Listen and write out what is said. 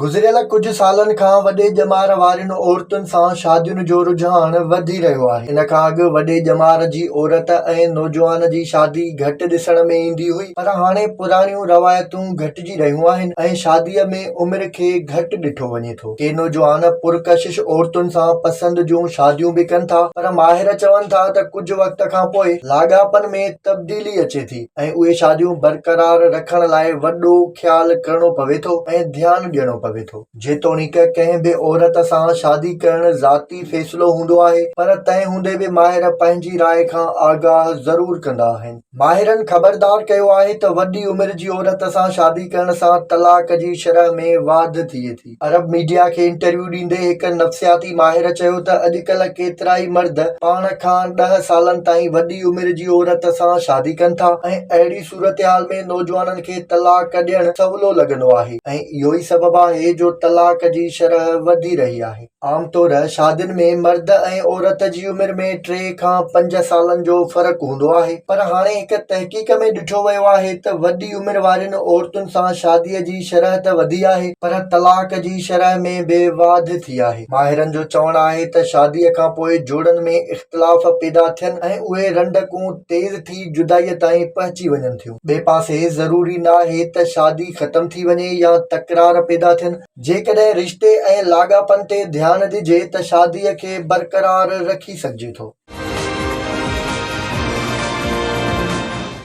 गुज़िरियल कुझु सालनि खां वॾे ॼमार वारियुनि औरतुनि सां शादियुनि जो रुझान वधी रहियो आहे। इन खां अॻु वॾे ॼमार जी औरत ऐं नौजवान जी शादी घटि ॾिसण में ईंदी हुई, पर हाणे पुराणियूं रवायतूं घटिजी रहियूं आहिनि ऐं शादीअ में उमिरि खे घटि ॾिठो वञे थो। के नौजवान पुरकशिश औरतुनि सां पसंदि जूं शादियूं बि कनि था, पर माहिर चवनि था त कुझु वक़्त खां पोइ लाॻापन में तब्दीली अचे थी ऐं उहे शादियूं बरक़रार रखण लाइ वॾो ख़्यालु करणो पवे थो ऐं ध्यानु ॾियणो पवे थो। जेतोणीक कंहिं बि औरत सां शादी करणु ज़ाती फ़ैसिलो हूंदो आहे, पर तंहिं हूंदे बि माहिर पंहिंजी राय खां आगाह ज़रूर कंदा आहिनि। माहिरनि ख़बरदार कयो आहे त वॾी उमिरि जी औरत सां शादी करण सां तलाक जी शरह में वाधि थिए थी। अरब मीडिया खे इंटरव्यू ॾींदे हिकु नफ़्सियाती माहिर चयो त अॼुकल्ह केतिरा ई मर्द पाण खां 10 सालनि ताईं वॾी उमिरि जी औरत सां शादी कनि था ऐं अहिड़ी सूरतहाल में नौजवाननि खे तलाक ॾियणु सवलो लॻंदो आहे ऐं इहो ई सबबु आहे जो तलाक जी शरह वधी रही आहे। आमतौर शादियुनि में मर्द ऐं औरत जी उमिरि में 3 खां 5 सालनि जो फ़र्क़ु हूंदो आहे, पर हाणे हिकु तहक़ीक़ में ॾिठो वियो आहे त वॾी उमिरि वारियुनि औरतुनि सां शादीअ जी शरह त वधी आहे, पर तलाक जी शरह में बि वाधि थी आहे। माहिरनि जो चवणु आहे त शादीअ खां पोइ जोड़नि में इख़्तिलाफ़ पैदा थियनि ऐं उहे रंडकूं तेज़ थी जुदाईअ ताईं पहुची वञनि थियूं। ॿिए पासे ज़रूरी न आहे त शादी ख़तम थी वञे या तकरार पैदा थियनि। जेकॾहिं रिश्ते ऐं लाॻापन ते ध्यानु ॾिजे त शादीअ खे बरक़रार रखी सघिजे थो।